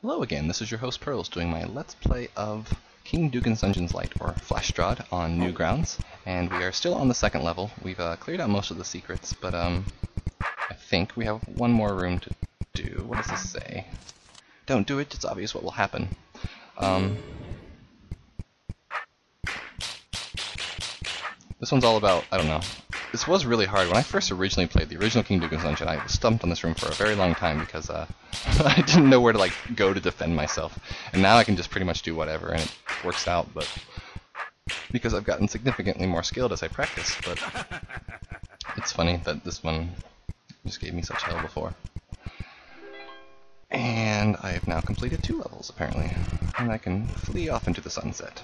Hello again, this is your host Pearls doing my Let's Play of King Dugan's Dungeons Light, or Flash DROD, on New Grounds. And we are still on the second level. We've cleared out most of the secrets, but I think we have one more room to do. What does this say? Don't do it, it's obvious what will happen. This one's all about, I don't know. This was really hard. When I first originally played the original King Dugan's Dungeon, I was stumped on this room for a very long time because I didn't know where to go to defend myself. And now I can just pretty much do whatever, and it works out, but because I've gotten significantly more skilled as I practice, but it's funny that this one just gave me such hell before. And I have now completed 2 levels, apparently, and I can flee off into the sunset.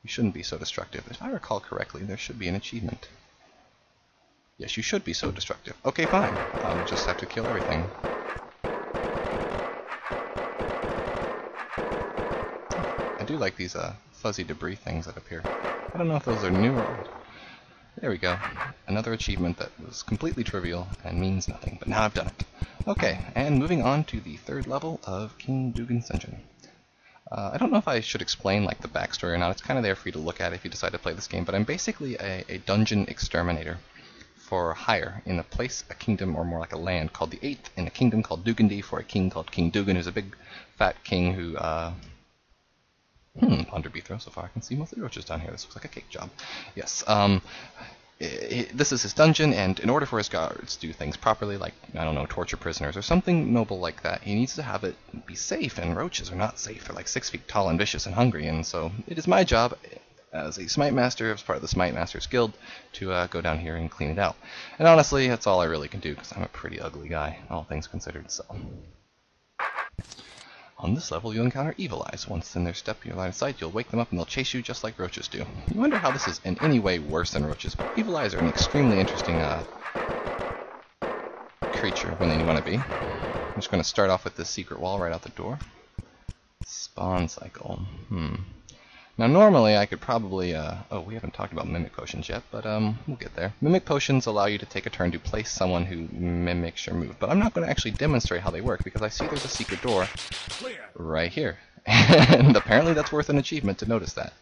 You shouldn't be so destructive. If I recall correctly, there should be an achievement. Yes, you should be so destructive. Okay, fine. I'll just have to kill everything. I do like these fuzzy debris things that appear. I don't know if those are new or old. There we go. Another achievement that was completely trivial and means nothing, but now I've done it. Okay, and moving on to the 3rd level of King Dugan's Dungeon. I don't know if I should explain the backstory or not. It's kind of there for you to look at if you decide to play this game, but I'm basically a dungeon exterminator for hire in a place, a kingdom, or more like a land called the 8th, in a kingdom called Dugandy, for a king called King Dugan, who's a big fat king who underbeat so far. I can see mostly roaches down here. This looks like a cake job. Yes. This is his dungeon, and in order for his guards to do things properly, like, I don't know, torture prisoners or something noble like that, he needs to have it be safe, and roaches are not safe. They're like 6 feet tall and vicious and hungry, and so it is my job as a Smite Master, as part of the Smite Masters Guild, to go down here and clean it out. And honestly, that's all I really can do, because I'm a pretty ugly guy, all things considered, so. On this level, you'll encounter Evil Eyes. Once in their step in your line of sight, you'll wake them up and they'll chase you just like roaches do. You wonder how this is in any way worse than roaches, but Evil Eyes are an extremely interesting creature when they want to be. I'm just going to start off with this secret wall right out the door. Spawn cycle. Now normally I could probably, oh, we haven't talked about Mimic Potions yet, but we'll get there. Mimic Potions allow you to take a turn to place someone who mimics your move, but I'm not going to actually demonstrate how they work because I see there's a secret door right here. And apparently that's worth an achievement to notice that.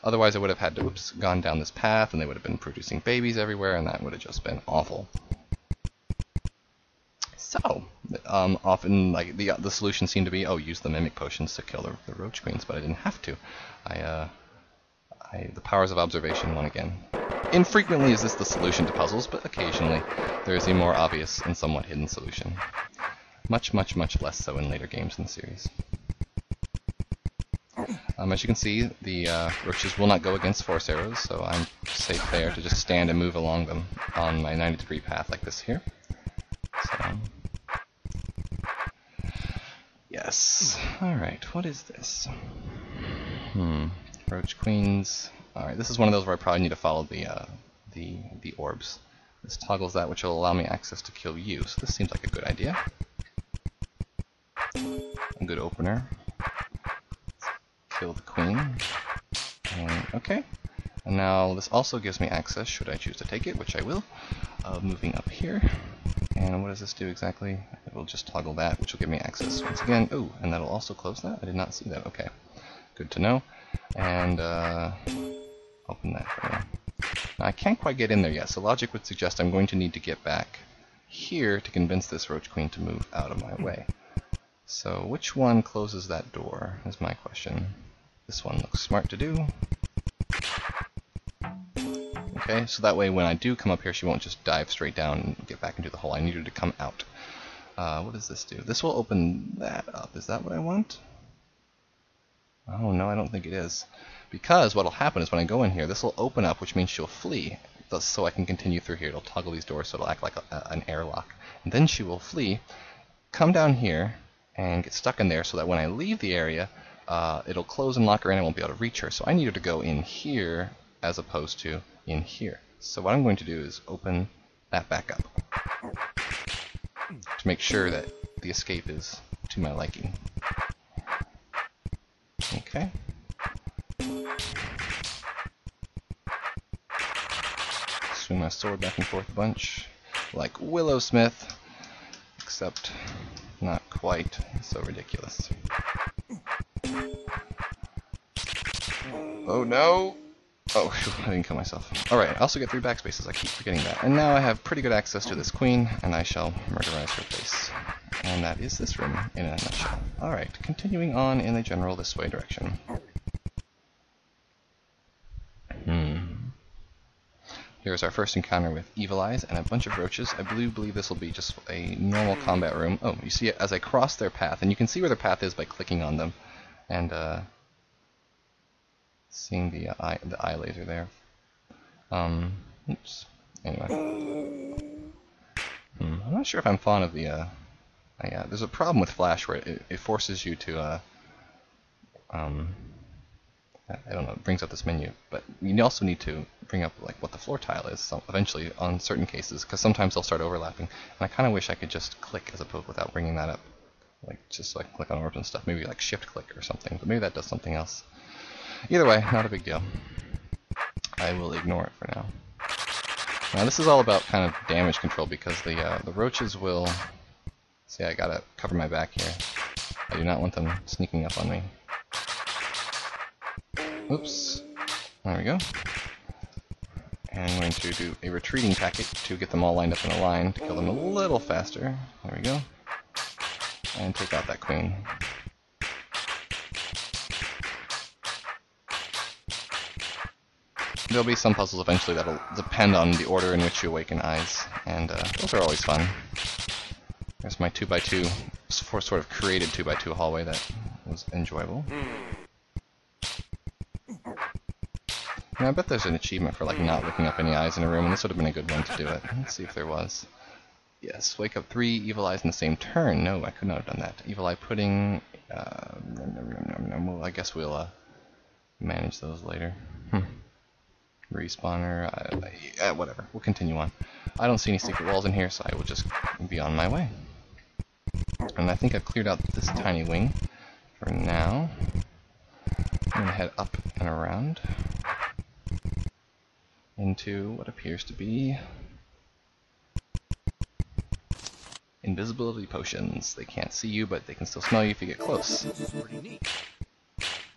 Otherwise I would have had to, gone down this path and they would have been producing babies everywhere and that would have just been awful. So, often the solution seemed to be, oh, use the Mimic Potions to kill the Roach Queens, but I didn't have to. The powers of observation won again. Infrequently is this the solution to puzzles, but occasionally there is a more obvious and somewhat hidden solution. Much, much, much less so in later games in the series. As you can see, the roaches will not go against force arrows, so I'm safe there to just stand and move along them on my 90-degree path like this here. So, yes. Alright, what is this? Roach Queens. Alright, this is one of those where I probably need to follow the orbs. This toggles that, which will allow me access to kill you. So this seems like a good idea. A good opener. Kill the queen. And, okay. And now this also gives me access, should I choose to take it, which I will, of moving up here. And what does this do exactly? It will just toggle that, which will give me access once again. Ooh, and that'll also close that? I did not see that. Okay. Good to know. And open that for me. Now, I can't quite get in there yet, so logic would suggest I'm going to need to get back here to convince this Roach Queen to move out of my way. So which one closes that door is my question. This one looks smart to do. Okay, so that way when I do come up here, she won't just dive straight down and get back into the hole. I need her to come out. What does this do? This will open that up. Is that what I want? Oh, no, I don't think it is. Because what will happen is when I go in here, this will open up, which means she'll flee. Thus, so I can continue through here. It'll toggle these doors, so it'll act like an airlock. And then she will flee, come down here, and get stuck in there so that when I leave the area, it'll close and lock her in and I won't be able to reach her. So I need her to go in here as opposed to in here. So what I'm going to do is open that back up to make sure that the escape is to my liking. Okay. Swing my sword back and forth a bunch. like Willowsmith, except not quite so ridiculous. Oh no! Oh, I didn't kill myself. Alright, I also get 3 backspaces, I keep forgetting that. And now I have pretty good access to this queen, and I shall murderize her face. And that is this room, in a nutshell. Alright, continuing on in a general this way direction. Here's our first encounter with Evil Eyes and a bunch of roaches. I believe this will be just a normal combat room. Oh, you see it as I cross their path, and you can see where their path is by clicking on them. And, seeing the eye laser there. Oops. Anyway. I'm not sure if I'm fond of the, there's a problem with Flash where it forces you to, I don't know, it brings up this menu, but you also need to bring up like what the floor tile is eventually on certain cases, because sometimes they'll start overlapping, and I kind of wish I could just click as opposed without bringing that up, like just so I can click on orbs and stuff, maybe like shift click or something, but maybe that does something else. Either way, not a big deal. I will ignore it for now. Now this is all about kind of damage control, because the roaches will, see, I gotta cover my back here. I do not want them sneaking up on me. Oops. There we go. And I'm going to do a retreating tactic to get them all lined up in a line to kill them a little faster. There we go. And take out that queen. There'll be some puzzles eventually that'll depend on the order in which you awaken eyes, and those are always fun. There's my 2x2, sort of created 2x2 hallway that was enjoyable. Now, I bet there's an achievement for like not looking up any eyes in a room, and this would have been a good one to do it. Let's see if there was. Yes, wake up 3 evil eyes in the same turn. No, I could not have done that. Evil eye pudding. Well, I guess we'll manage those later. Respawner. Whatever. We'll continue on. I don't see any secret walls in here, so I will just be on my way. And I think I've cleared out this tiny wing for now. I'm going to head up and around into what appears to be invisibility potions. They can't see you, but they can still smell you if you get close. This is pretty neat.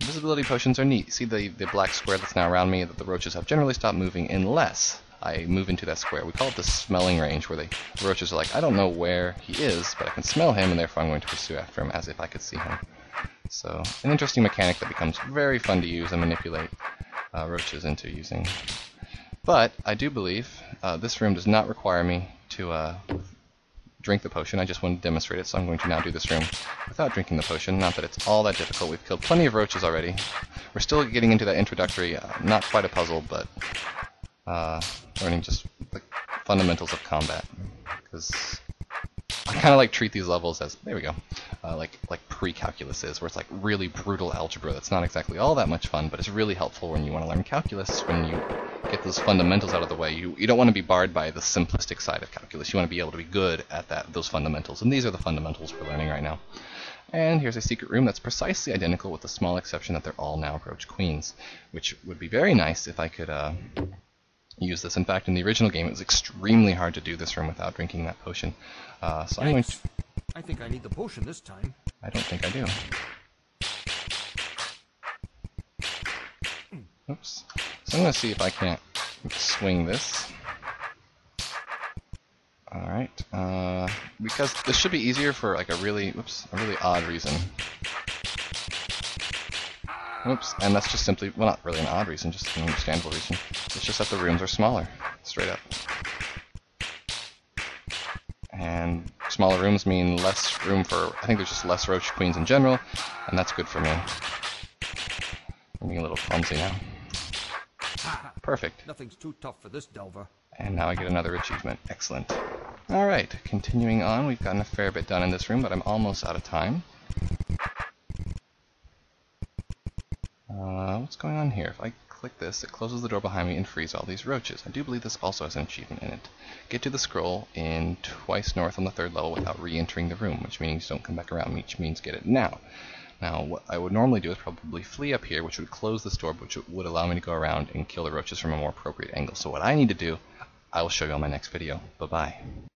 Invisibility potions are neat. See the black square that's now around me that the roaches have generally stopped moving unless I move into that square. We call it the smelling range, where the roaches are like, I don't know where he is, but I can smell him, and therefore I'm going to pursue after him as if I could see him. So, an interesting mechanic that becomes very fun to use and manipulate roaches into using. But I do believe this room does not require me to drink the potion. I just want to demonstrate it, so I'm going to now do this room without drinking the potion. Not that it's all that difficult. We've killed plenty of roaches already. We're still getting into that introductory, not quite a puzzle, but learning just the fundamentals of combat. Because I kind of like treat these levels as, there we go, like pre-calculus is, where it's like really brutal algebra that's not exactly all that much fun, but it's really helpful when you want to learn calculus, when you get those fundamentals out of the way. You don't want to be barred by the simplistic side of calculus. You want to be able to be good at those fundamentals, and these are the fundamentals we're learning right now. And here's a secret room that's precisely identical, with the small exception that they're all now Roach Queens, which would be very nice if I could use this. In fact, in the original game, it was extremely hard to do this room without drinking that potion. So I'm going to... I think I need the potion this time. I don't think I do. Oops. So I'm going to see if I can't swing this. Alright. Because this should be easier for like a really odd reason. Oops, and that's just simply, well, not really an odd reason, just an understandable reason. It's just that the rooms are smaller, straight up. And smaller rooms mean less room for, I think there's just less Roach Queens in general, and that's good for me. I'm being a little clumsy now. Perfect. Nothing's too tough for this Delver. And now I get another achievement. Excellent. Alright, continuing on, we've gotten a fair bit done in this room, but I'm almost out of time. What's going on here? If I click this, it closes the door behind me and frees all these roaches. I do believe this also has an achievement in it. Get to the scroll in twice north on the 3rd level without re-entering the room, which means don't come back around, which means get it now. Now, what I would normally do is probably flee up here, which would close this door, which would allow me to go around and kill the roaches from a more appropriate angle. So what I need to do, I will show you on my next video. Bye-bye.